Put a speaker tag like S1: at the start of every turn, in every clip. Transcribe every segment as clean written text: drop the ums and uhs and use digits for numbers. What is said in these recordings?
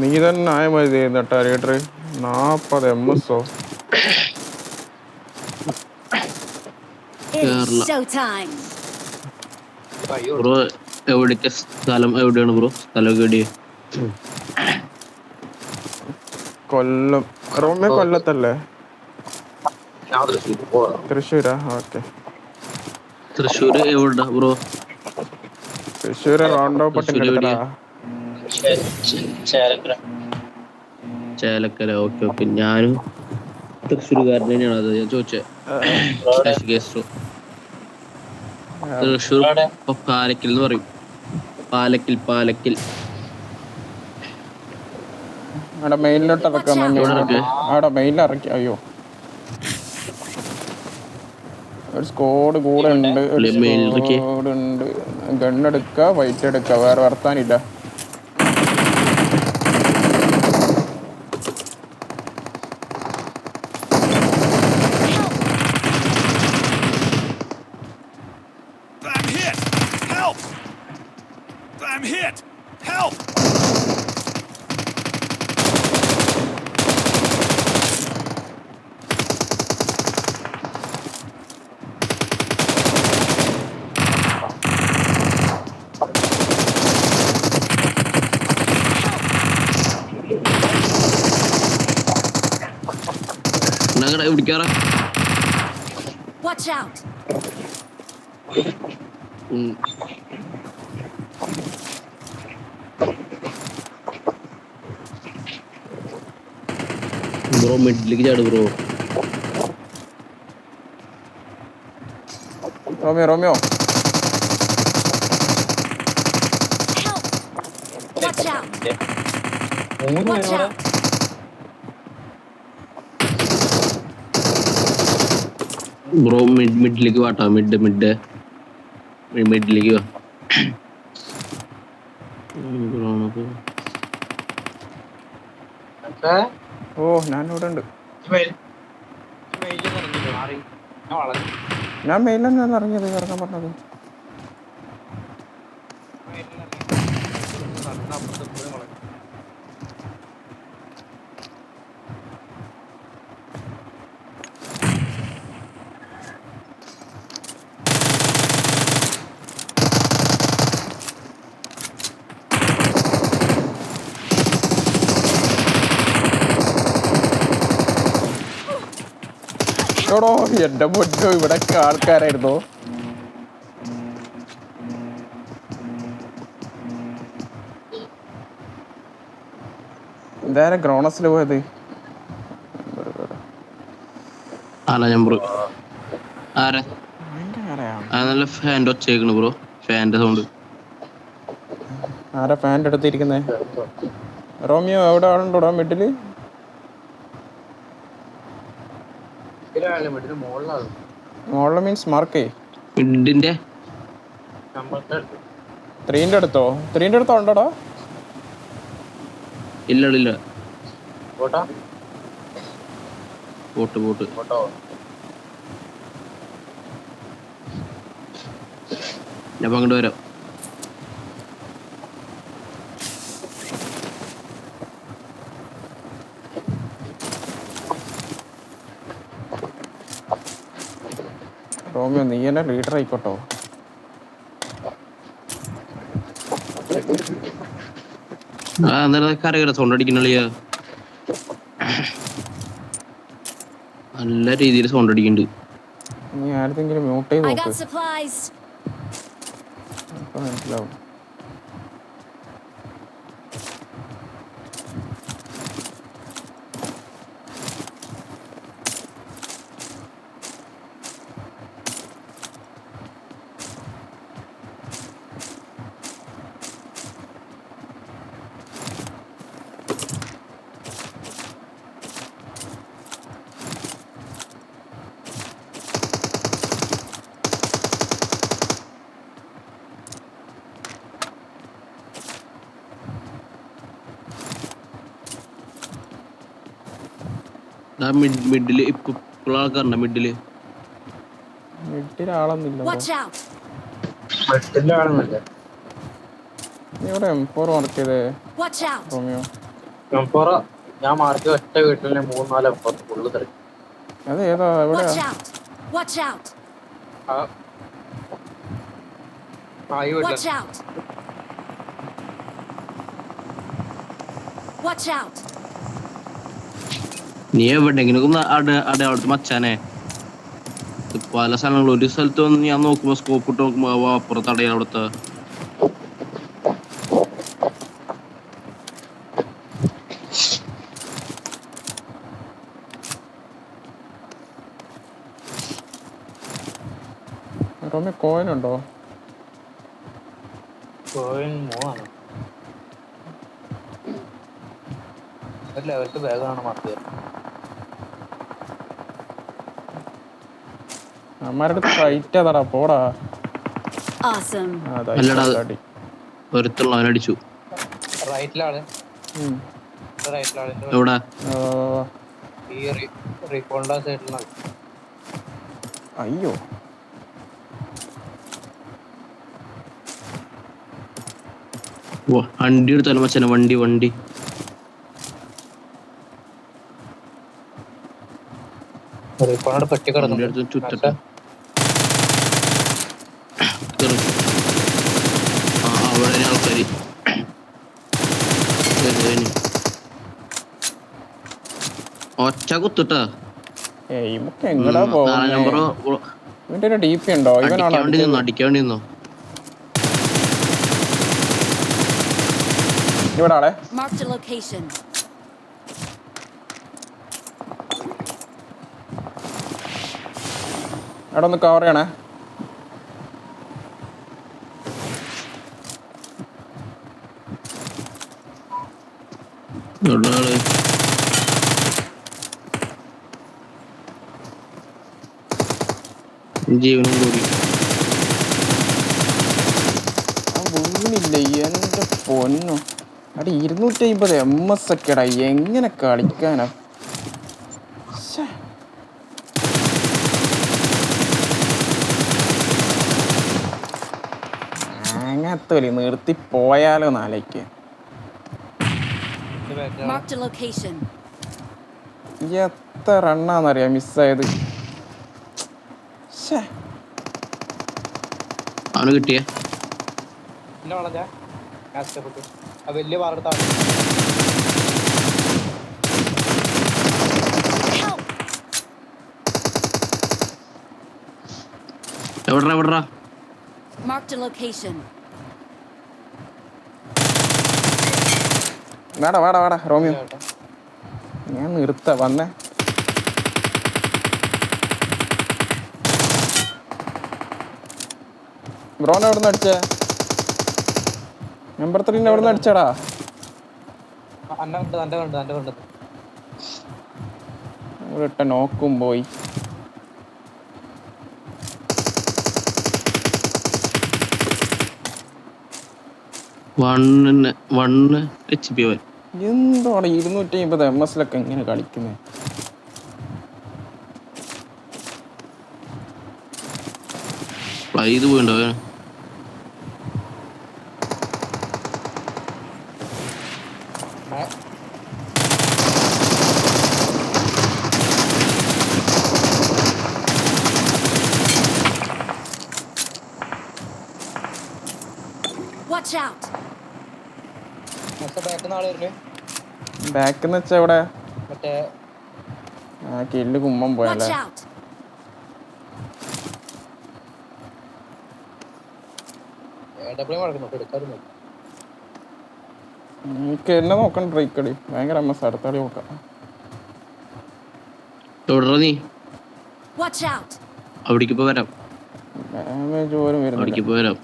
S1: നീ തന്നെ ആയ മതി ചെയ്യുന്നട്ടാ റേറ്റർ 40 MS.
S2: ബ്രോ എവിടേക്ക് സ്ഥലം എവിടെയാണ് ബ്രോ? സ്ഥലമൊക്കെ എവിടെയാ?
S1: കൊല്ലം. റോമേ കൊല്ലത്തല്ലേ? തൃശ്ശൂരാ? ഓക്കെ.
S2: തൃശ്ശൂര് എവിടെ ബ്രോ?
S1: തൃശ്ശൂര് റൗണ്ടോപ്പട്ടിന്റെ അടുത്തടാ.
S2: ചേലക്കര. Okay okay. ഞാനും തൃശ്ശൂർകാരൻ തന്നെയാണ്. അത് ഞാൻ ചോദിച്ചേ. തൃശ്ശൂർ പാലക്കിൽ എന്ന് പറയും. പാലക്കിൽ.
S1: അവിടെ മെയിലിലോട്ട് ഇറക്കാം. അവിടെ മെയിലിൽ ഇറക്കി. അയ്യോ, ഒരു സ്ക്വാഡ് കൂടെ ഉണ്ട്. ഗണ്ണെടുക്ക, വൈറ്റ് എടുക്ക, വേറെ വർത്താനില്ല.
S2: ബ്രോ മിഡിലേക്ക് ചാട് ബ്രോ.
S1: റോമിയോ
S2: ബ്രോ മിഡിലേക്ക് വാട്ടാ. മിഡിലേക്ക് വാ.
S1: ഓ, ഞാനിവിടെ ഉണ്ട്. ഞാൻ മെയിലെന്നാണ് ഇറങ്ങിയത്. ഇറങ്ങാൻ പറഞ്ഞത്. ോ എന്റെ പൊന്നോ, ഇവിടൊക്കെ ആൾക്കാരായിരുന്നു. എന്തായാലും ഗ്രോണസിൽ പോയത്
S2: നല്ല ഫാൻ്റെ ഒച്ചേക്കണ് ബ്രോ. ഫാൻ്റെ സൗണ്ട്.
S1: ആരാ ഫാൻ്റെ അടുത്തിരിക്കുന്നേ? റോമിയോ എവിടെ ആളുണ്ടോടാ? മിഡില് മോളില് മീൻസ് മാർക്കേ
S2: മിഡിന്റെ
S1: 3ന്റെ അടുത്തോ? 3ന്റെ അടുത്തോ ഉണ്ടോടാ?
S2: ഇല്ല. ബോട്ട് ഞാൻ അങ്ങോട്ട് വരാം.
S1: റോമിയോ, നീ എന്നെ ലീഡർ ആയിക്കോട്ടോ.
S2: അറിയാലോ സൗണ്ട് അടിക്കണില്ല. നല്ല രീതിയിൽ സൗണ്ട് അടിക്കുന്നുണ്ട്.
S1: നീ ആരെങ്കിലും മ്യൂട്ട് ചെയ്ത് നോക്ക്. മനസ്സിലാവും.
S2: മിഡില് ഇപ്പൊ ആൾക്കാരുണ്ട? മിഡില്
S1: ആളൊന്നുമില്ല. നീ ഇവിടെ M4 മാർക്ക് ചെയ്തേ.
S3: Watch out!
S1: റോമിയോ
S4: എംപോറ ഞാൻ മാർക്കി ഒറ്റ വീട്ടിലെ 3-4 എംപോറ ഫുള്ള് തെറി.
S1: അത് ഏതാ എവിടെയാ?
S3: Watch out! Watch out!
S4: ആ ഈ വീട്ടിലെ
S3: Watch out! Watch out!
S2: നീ എവിടെയെങ്കിലും അവിടുത്തെ മച്ചാനെ പല സ്ഥലങ്ങളും ഒരു സ്ഥലത്ത് വന്ന് ഞാൻ നോക്കുമ്പോ സ്കോപ്പ് ഇട്ട് നോക്കുമ്പോ അപ്പുറത്ത് അടയാ അവിടുത്തെ
S1: റോമിയോ കോയിനുണ്ടോ?
S4: കോയിൻ മൂവാണ്. ഒരു ലെവൽക്ക് ബാഗാണ് മാർക്ക്.
S1: അമ്മാരുടെ ഫൈറ്റ് അതാടാ പോടാ.
S3: Awesome!
S2: അല്ലടാ ഒരുത്തുള്ള അവനടിച്ചു.
S4: റൈറ്റിലാണ് റൈറ്റിലാണ്
S2: എവിടെ
S4: ഈ റീകോളിന്റെ സൈഡിലാണ്.
S1: അയ്യോ
S2: വണ്ടി എടുത്താലും മച്ചാനെ വണ്ടി
S4: റീകോളിനോട് പെട്ടി കിടന്നു.
S2: ചുറ്റട്ടെ അവിടെ ആൾക്കാര് ഒച്ച കുത്തിട്ടാ
S1: ഏയ് ഇവക്ക് എങ്ങടാ പോകുന്നേ?
S2: നമ്പറോ
S1: ഇവന്റെ ഒരു ഡി പി ഉണ്ടോ? ഇവനാണോ
S2: അടിക്കാൻ വേണ്ടി നിന്നോ
S1: ഇവിടെ ആളെ?
S3: Marked a location.
S1: അവിടെ ഒന്ന് കവർ ചെയ്യണേ.
S2: എവിടെ ആള് ജീവനും കൂടി
S1: വീണില്ല എന്റെ പൊന്നു. അടി 250 MS ഒക്കെടാ, എങ്ങനെ കളിക്കാനാ? അങ്ങനത്തെ വലി നിർത്തി പോയാലോ നാലേക്ക്.
S3: Marked a location.
S1: എത്ര റണ്ണാന്നറിയാം മിസ്സായത്.
S2: അവന് കിട്ടിയേ
S4: വലിയ വാർത്ത
S3: Help!
S2: എവിടാ
S3: Marked a location.
S1: വേടാ റോമിയോ, ഞാൻ നിർത്ത വന്നേ. ബ്രോനെ എവിടെ നിന്ന് അടിച്ചേ? നമ്പർ 3 എവിടെ നിന്ന് അടിച്ചടാ? ഇട്ട നോക്കും പോയി.
S2: HP അവൻ
S1: എന്താണ് 250 MS എങ്ങനെ കളിക്കുന്നത്?
S2: ഫ്ലൈ ചെയ്ത് പോയിണ്ടോ അവൻ?
S3: Watch out!
S1: ബാക്കെന്ന് വെച്ചാ എവിടെ?
S4: മറ്റേ
S1: ആ കില്ല് കുമ്മം പോയല്ലേ?
S3: Watch out!
S1: എനിക്ക് എന്നെ നോക്കണം. ട്രൈക്കടി ഭയങ്കര MS. അടുത്തടി നോക്കാം.
S2: എവിടാ നീ?
S3: Watch out!
S2: അവിടേക്ക് ഇപ്പൊ വരാം.
S1: ഡാമേജ് പോലും
S2: അവിടേക്ക്
S1: വരുന്നില്ല.
S2: ഇപ്പൊ വരാം.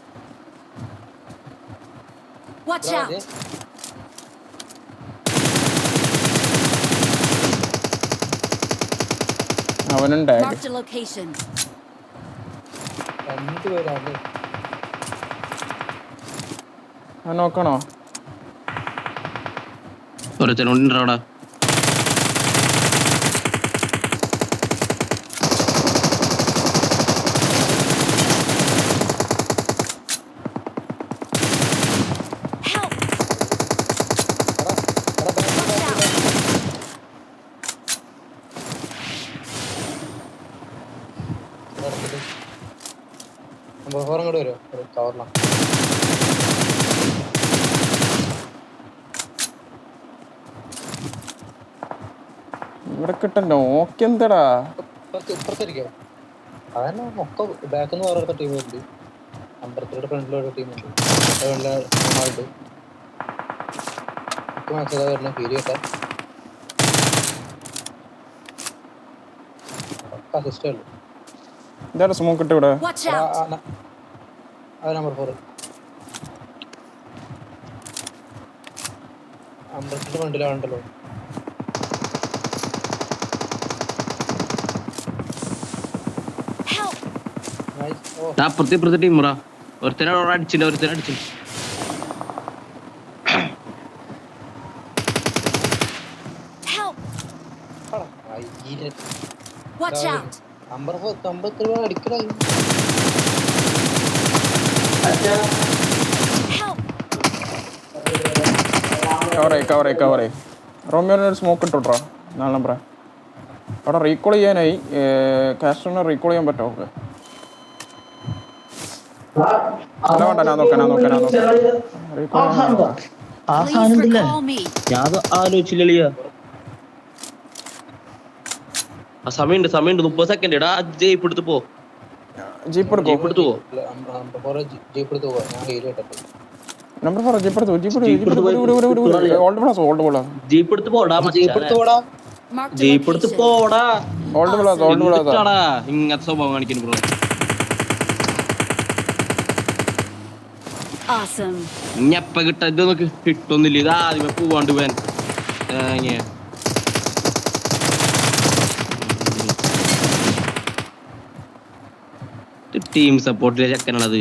S3: Watch out!
S1: അവനും ടാഗ്.
S3: Marked a location.
S1: അവൻ നോക്കണോ?
S2: ഒരുത്തനുണ്ടോ അവിടെ?
S3: Help!
S4: നമ്പർ 4 അങ്ങോട്ട് വരുമോ കവറിലാണ്.
S1: ഇവിടെ കിട്ടണ്ടോ ഓക്കെ എന്താടാ
S4: ഇപ്പുറത്തിരിക്കോ? അതന്നെ ഒക്കെ ബാക്കിൽ നിന്ന് വേറെ ടീമുണ്ട്. അമ്പലത്തിലൂടെ ഫ്രണ്ടിലൊരു ടീമുണ്ട്. മൂന്നാളുണ്ട്. ഒക്കെ മനസ്സിലാ വരുന്ന ഫീൽ കേട്ടാ ഒക്കെ അസിസ്റ്റേ ഉള്ളൂ.
S1: ഇതാരാ സ്മോക്ക് ഇട്ട് ഇവിടെ?
S3: Watch out!
S4: അത് നമ്പർ 4 അമ്പലത്തിന്റെ ഫ്രണ്ടിലാണല്ലോ.
S3: Help!
S4: ഓ
S2: അപ്പുറത്തെ ടീമറാ. ഒരുത്തനെ അടിച്ചില്ല.
S3: Help!
S4: അയ്യേ.
S3: Watch out!
S4: നമ്പർ 4 അടിക്കലായി.
S3: Help!
S1: കവറേ റോമിയോനൊരു സ്മോക്ക് ഇട്ടോട്ടാ 4 നമ്പറേ. അവിടെ റീകോൾ ചെയ്യാനായി. കാസ്ട്രോനെ റീകോൾ ചെയ്യാൻ പറ്റുമോ? ഓക്കെ അല്ല വേണ്ട, ഞാൻ നോക്കാം. Recall
S3: Please recall me.
S2: ഞാൻ ആലോചിച്ചില്ല. ആ സമയമുണ്ട് 30 സെക്കൻഡ്. എടാ ജീപ്പ് എടുത്ത് പോ.
S1: ജീപ്പ് എടുക്കോ?
S4: നമ്പർ 4 ജീപ്പ് എടുത്ത് പോവാ. ഞാൻ ഹീൽ കേട്ടോ.
S1: നമ്പർ 4 ജീപ്പ് എടുത്തു. ഓൾഡ് ബോളാ.
S2: ജീപ്പ് എടുത്ത് പോടാ.
S4: ജീപ്പ് എടുത്ത് പോടാ.
S3: Marked a
S2: ജീപ്പ് എടുത്ത്
S3: location.
S2: പോടാ.
S1: ഓൾഡ് ബോളാ.
S2: ഇങ്ങനത്തെ സ്വഭാവം കാണിക്കുന്നു ബ്രോ.
S3: Awesome.
S2: ഇഞ്ഞപ്പ ഇത് നോക്ക് കിട്ടൊന്നില്ല. ഇത് ആദ്യമേ പോവാണ്ട് പോവാൻ. ടീം സപ്പോർട്ടിലെ ചെക്കനാണത്.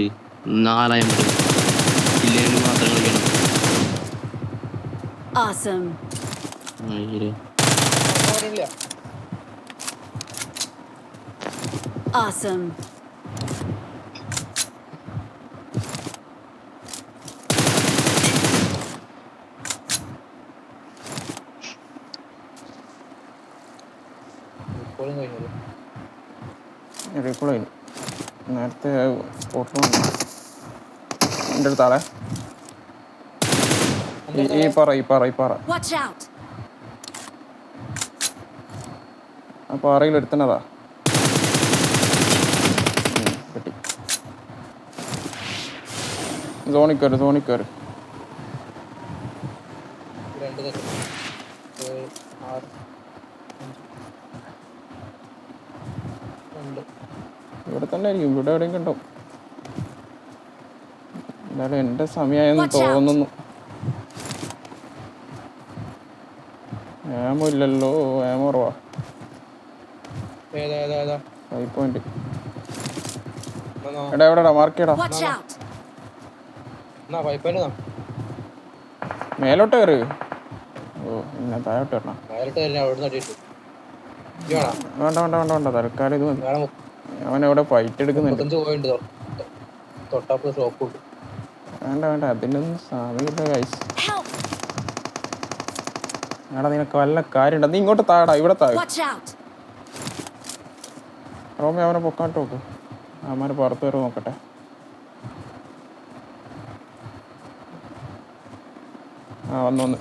S2: 4 ഇല്ലെങ്കിൽ മാത്രം കളിക്കണം.
S3: Awesome.
S4: ഇല്ല.
S3: Awesome.
S1: റീകോൾ ചെയ്തു. നേരത്തെ സ്പോട്ടിൽ എൻ്റെ അടുത്താളെ ഈ പാറ
S3: Watch out!
S1: ആ പാറയിൽ എടുത്തണതാ. കിട്ടി. സോണിൽ കയറി
S4: 2 സെക്കൻഡ്. 6 2
S1: ഇവിടെ തന്നെ ആയിരിക്കും. ഇവിടെ എവിടെയും കണ്ടോ? എന്തായാലും എൻ്റെ സമയമായെന്ന് തോന്നുന്നു. ഏമോ ഇല്ലല്ലോ. ഏമോ കുറവാ.
S4: ഏതാ
S1: 5 പോയിന്റ്. എവിടെടാ മാർക്ക് ചെയ്യടാ.
S3: Watch out!
S4: എന്നാ പൈപ്പേന്ന്
S1: മേലോട്ട് കയറി. ഓ ഇന്നെ താഴോട്ട് വരണം.
S4: നേരിട്ട് തന്നെ അവിടുന്ന് അടിയിട്ടു.
S1: വേണ്ട തൽക്കാലം ഇത് മതി. അവനെവിടെ ഫൈറ്റ് എടുക്കുന്നുണ്ട്.
S4: പോയിട്ടുണ്ട്. തൊട്ടപ്പ് ഷോപ്പുണ്ട്.
S1: വേണ്ട അതിനൊന്നും സമയമില്ല ഗൈസ്.
S3: Help!
S1: എടാ നിനക്ക് വല്ല കാര്യമുണ്ട്. നീ ഇങ്ങോട്ട് താഴടാ. ഇവിടെ താഴെ
S3: Watch out!
S1: റോമി അവനെ പൊക്കാട്ട് നോക്ക്. അവന്മാര് പുറത്ത് വരെ നോക്കട്ടെ. വന്നു.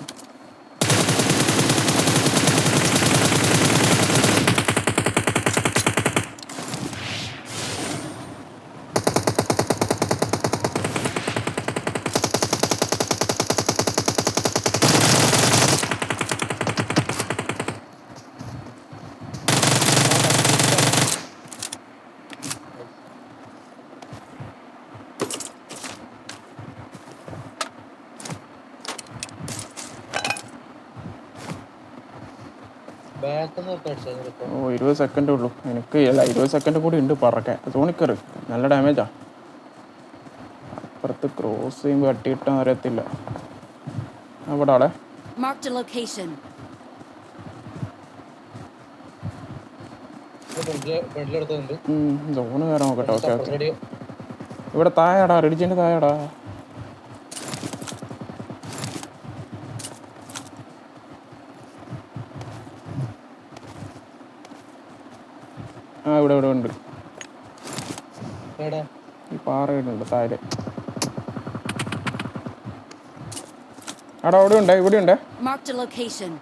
S1: ഓ 20 സെക്കൻഡേ ഉള്ളൂ. എനിക്ക് അല്ല 20 സെക്കൻഡ് കൂടി ഉണ്ട് പറക്കാൻ. സോണിക്കറ് നല്ല ഡാമേജാ. അപ്പുറത്ത് ക്രോസ് ചെയ്യുമ്പോൾ അട്ടിയിട്ടാൻ അറിയത്തില്ല. അവിടെ ആളെ
S3: Marked a location.
S1: സോണ് കയറാൻ നോക്കട്ടെ. ഓക്കെ ഇവിടെ താഴെടാ. റെഡിച്ചിൻ്റെ താഴെടാ. ഇവിടെ ഉണ്ട്. ഈ പാറയിലുണ്ട് താഴെ. അവിടെ ഉണ്ട്, ഇവിടെ ഉണ്ട്.
S3: Marked a location.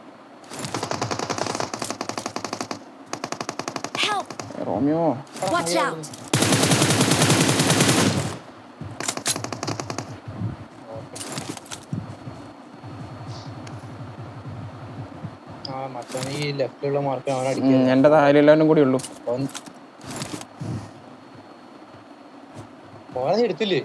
S3: Help!
S1: Romeo
S3: Watch out!
S4: ആ മറ്റേ ഈ ലെഫ്റ്റിലുള്ള മാർക്ക് അവൻ അടിക്കുക.
S1: എൻ്റെ താഴെല്ലാവരും കൂടി ഉള്ളൂ.
S4: ഓനെ എടുത്തില്ലേ?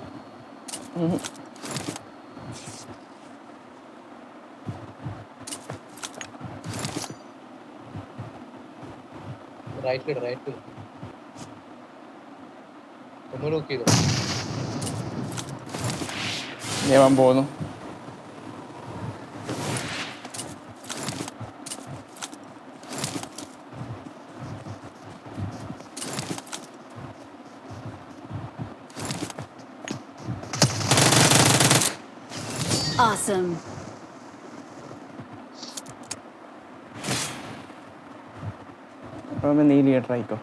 S4: റൈറ്റ് ഒന്നുകൂടെ നോക്ക് ചെയ്തോ.
S1: ദേവൻ പോകുന്നു.
S3: Awesome.
S1: റോമി നീ ലീഡർ ആയിക്കോ.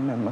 S1: MS